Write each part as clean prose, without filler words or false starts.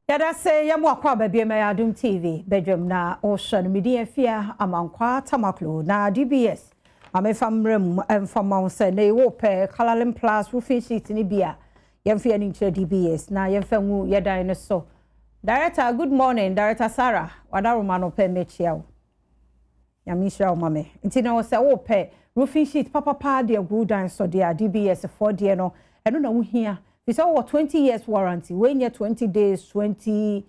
Yada say ya mwakwa baby me Adom TV Badwam na ocean media fia amankwa tamaklo na DBS amefamrem emfama se na ewo pe Colourlin Plus roofing sheet ni bia yemfia ni nche DBS na yemfanwu yedan ne so. Director, good morning. Director Sarah wadaroma no pe mechia Yamisha o mame nti na wo se wo pe roofing sheet papa de good dan so de DBS for de no eno na wo hia. It's over 20 years warranty. When you're 20 days, 20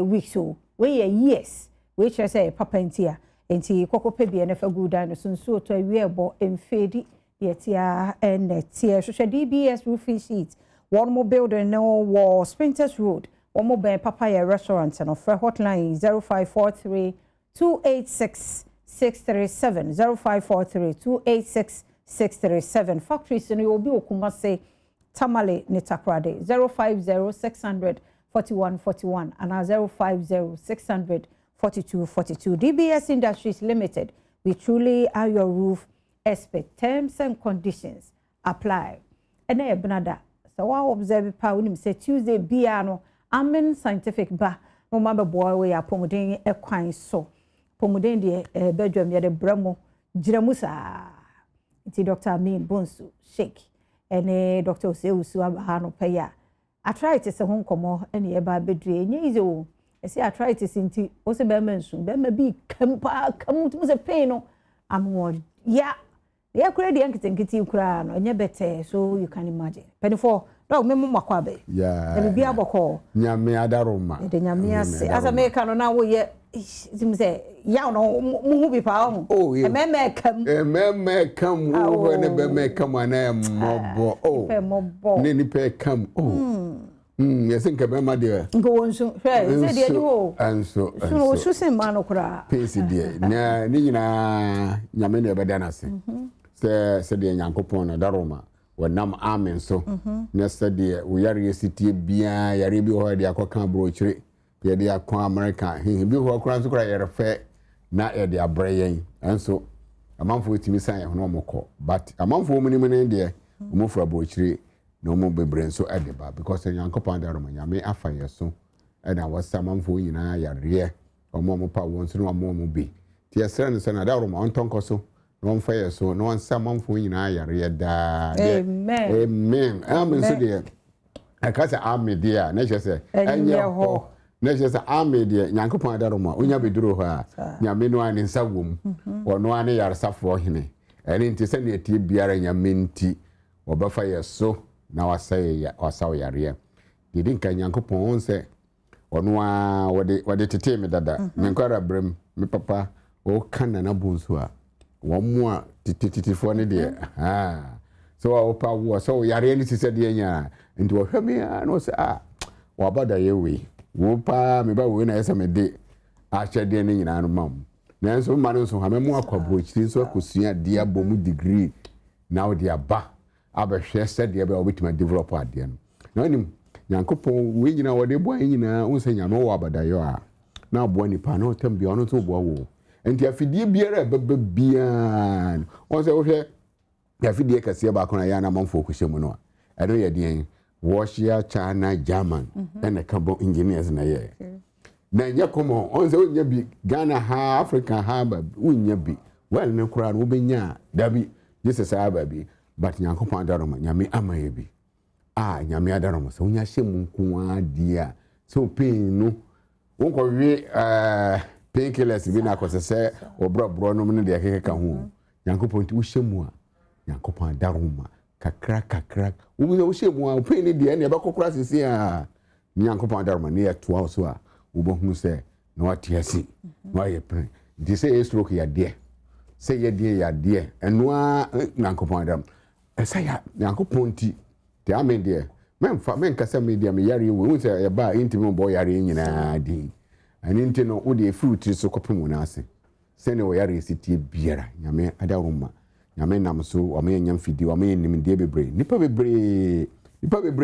weeks, so when you're years, which I say papa intia, inti koko pebi and if a good and so to a wearable and fade the tia and tia. So DBS roofing sheets. One more building no wall Sprinters Road. One more by Papaya Restaurant and offer hotline 0543 286 637 0543 286 637. Factories and you will be okumase. Tamale Nitakrade 050-600-4141 and 050-600-4242. DBS Industries Limited. We truly are your roof expert. Terms and conditions apply. And I benada. So I observe pa when say Tuesday biano. Amen scientific ba. No mama boy we are pomoding a quine so. Pomoding the bedroom ya de bramo. Jiramusa. It's Dr. Amin Bonsu. Shake. Ene Dr. Oseusu abahano peya arthritis ho nkomo ene e ba bedre nye ize o e say arthritis nti o se be mansu be ma bi kampa kam tu se pain no amwo ya kura de nkiti kura no nye bete so you can imagine penifo dog me makwa be yeah e bi aboko nyame adaroma de nyame ase asa me ka no na wo ye sim say ya no mu bi pa ho e me kam wo ne be me kam ana mobo ne ni pe kam yes nka be ma de ngo wonsu hwe se de ni wo anso so so se ma no kura pesi de na ni nyina nyame ne be da na se se de nyankopon na daroma wonam amen so na se de wo yare sitie bia yare bi ho de akoka brochire ye de akwa America he bi ho akora so kora yare fe na e de abrayen enso amanfo timi san ye hono moko but amanfo mu ni mene de mo fura brochire no mo bebre so e de ba because nyankopon da roma nyame afa ye so e na wasa amanfo nyina yare mo pa won so no mo bi ti esere no se na da roma on tonko so no fire so no one samanfo nyina yare da amen so de akasa amen dia na chese enye ho na chese amen dia nyankopon adaroma onya beduro ho a nyame no ani nsawom ono ani yaresafo hene eni nti se ne tie biara nyame nti obafa yeso na wasaw yare didi nka nyankopon onse ono a wode tete me dada me nkwara brem me papa o kana na bunso a wamwa titititifo ne de so opa wo so yare ni se de nya nti wo hweme a no se wabada yewe wo pa me ba we na yesa me de a chede ne nyina no mam na nso ma no so ha me mu akwabo chiri so akosua de abomu degree na wo de aba abehwe se de be obitima develop ade no na nim yankopon we nyina wo de bo nyina unse nya no wabada yo a na abo nipa na otam bia ono to bo wo enti afidie biara bebe bian on se wo hwe afidie kase ba kono ya na manfo kuhye no eno ye den Russia, China, German and a couple engineers na ye na nya komo on se onya bi Ghana ha Africa ha ba unya bi well ne kura no benya dabi Jesus aba bi but nyankopon adaroma nyame amaye bi nyame adaroma so onya hye mu nko adia so pain no wonko wi painkillers bi na kosese obrobro no ne de keke ho nyankopon ti wo hyemu a nyankopon adaroma kakra wo hyemu a pain ne de ne ba kokora sisi a nyankopon adaroma ne ya toa so a wo bohu se na watiasi na ye pain di se stroke ya de se ye de ya de eno a nyankopon adaroma esa ya nyankopon ti te amen de men kasa media me yare wo se ya ba intimi bo yare nyina di ani nti no wo de fruit so kopemu na ase se ne wo yare sitie biara nyame adaroma nyame nam so o me nyam fidi o me nim de bebre nipa bebre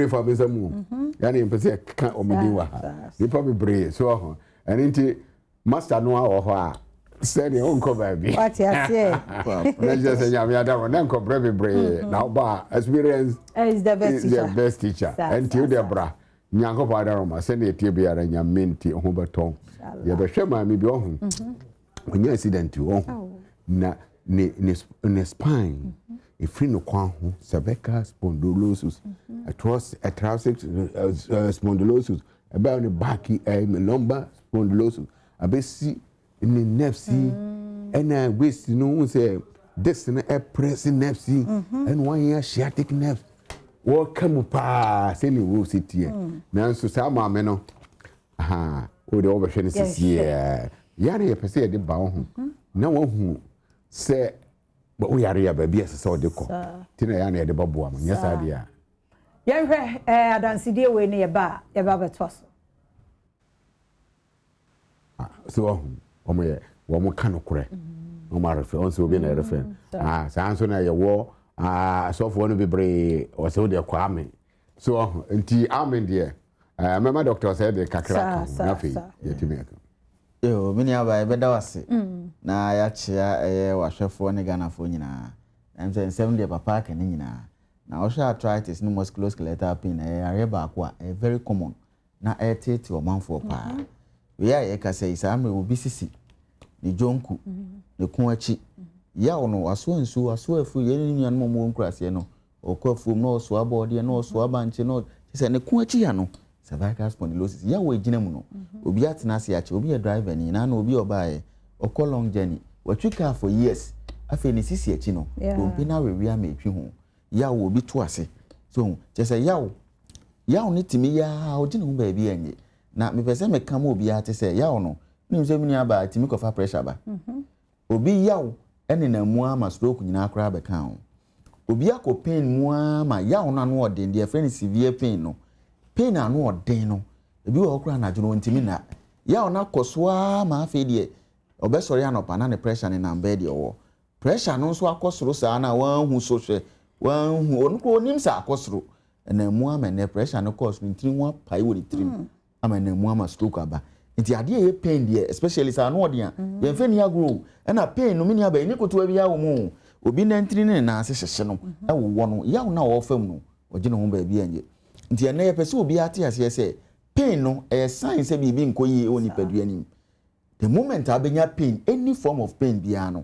fa be samu yani mpese ka o me di wa nipa bebre so ho ani nti master no a ho a se ne on ko ba bi what you say na just nyame adaroma na ko bebre na ba experience is the best teacher and you the bra nyanko pa daroma se ne tie biara nyame nti ho beton ye be hwe ma me bi ohun onya accident ohun na ne spine if no kwan ho cervical spondylosis thoracic spondylosis about the back lumbar spondylosis abesi ni nerve and waist no say this na pressing nerve and one year sciatic nerve wo come pa say ni wo sitie na so sa ma me no o de wo be hwe ne sisi ya na ye pese de ba ho na wo hu say ba o yare ya ba bi ese o de ko tina ya na ye de babo am nya sa de a ye hwe adansidie we ne ye ba betos so wo ka no kure o ma refe on so bi na refe sa so na ye wo so for no bebre o se o de kwa ame so nti amen de mama doctor said the kakra na fe yetimi aka yo mini aba e beda wase na ya chia wahwefo ne ganafo nyina am say nsem de papa ka ne nyina na osteoarthritis no musculoskeletal pain area baako a very common na tete o manfo pa we ya ka say samre obi sisi ni jonku ne kun achi ya ono aso nsu aso afu ye ni nyan mo nkurase no okwafu no so abode no so abanche no se ne kun achi ya no cervical spondylosis ya we gina mu no obi atena se achi obi e driver ni na obi obae okọ long journey watwika for years afi ni sisi achi no obi na we ma etwi ho ya wo obi to ase so je se ya ni timi ya ogina hu ba bi enye na me pese me kam obi ate se ya no ni nso mi ni aba timi kofa pressure ba obi yaw ene na mu ama stroke nyina akra be kan obi akọ pain mu ama yaw na no odin de friend severe pain no pain na no odin no ebi wo okra na jono ntimi na yaw na kosoa ma afi de obesori anopa na ne pressure ni na bed owo pressure no so akosoro sa na wan hu so hwe wan hu onko onim sa akosoro na mu ama ne pressure no cause ntiri wan pai wo trim ama na mu ama stroke aba nti ade ye pain de especially sa no odin a ye mfe ni agro na pain no mini aba ni koto abi yawo mu obi na ntiri ne na ase hyehye no wo no yawo na wo fam no ogine ho ba bi anye nti na ye pese obi ate ase se pain no sign say bibi nkoyi oni padua nim the moment abenya pain any form of pain bia no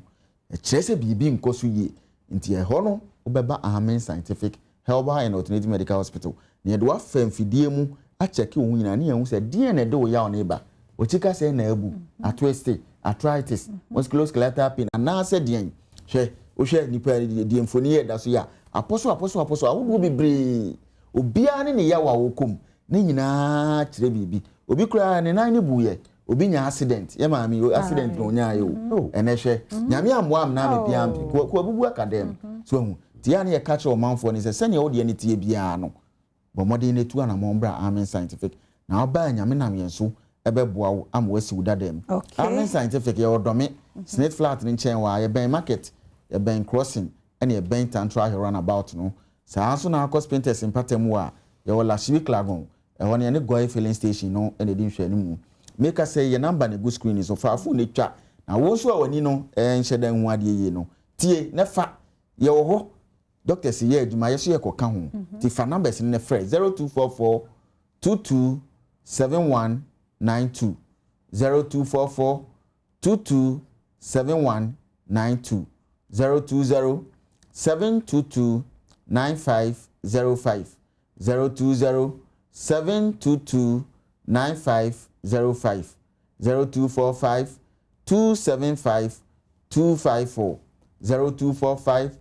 kire se bibi nkoso ye nti ho no obeba Amen Scientific Herbal and Alternative Medical Hospital ne de wa fam fidie mu a check wo nyina ne hu se die na de wo yawo ne ba ochika se na abu atweste arthritis musculoskeletal pain na se dien hwe o hwe nipa die mfoni ye da so ya aposo awodo bebre obia ne yawo awokom ne nyina kire bibi obi kura ne nan ne buye obi nya accident ye maami accident no nya yo ene hwe nyame amoam na me piampi ko abubu academy so hu tia ne ye catch o manfo ne se ne odie ne tie bia no bomode ne tu ana mombra Amen Scientific na oba nyame nam yenso ebeboa wo am wasi udadem Amen Scientific ye odome snake flat ne chen wa ye ben market ye ben crossing ene ye ben tantra runabout no sa so na akos painters impatem wa ye wala civic lagon e ne goy filling station no ene di hwe ne mu make us say your number ne go screen so fa phone ne twa na wo so awani no nhyedan hu ade ye no tie ne fa ye wo ho doctor say ye aduma ye so ye koka ho ti fa numbers ne frɛ 0244 227192 0244 227192 020 722 9505 020 722 9505 0245 275 254 0245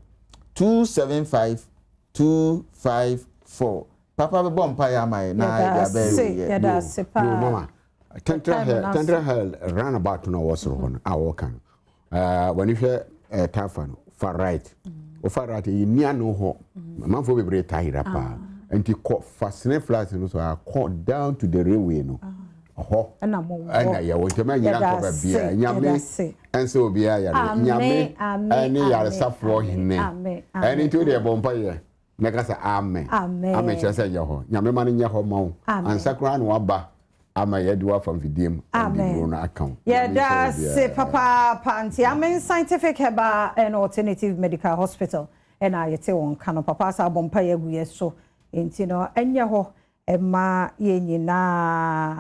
275 254 Papa be bompa ya mai na ya be ya da sepa mama tendra hell runabout no was on our can when you hear tafa no far right o far right yi nia no ho manfo be bre tahira pa enti ko fascine flat no so I call down to the railway no ho ana ya wo tema nyira ko ba bia nyame ense obi ya ya nyame ani ya safo hine ani to de bompa ye mekasa amen amen chese ye ho nyame ma nye ho ma wo ansakra na waba ama ye do from vidiem and the account da se papa panti Amen Scientific Herbal and Alternative Medical Hospital and I yete won kano papa sa bompa ye gu ye so enti no enye ho Emma ye nyinaa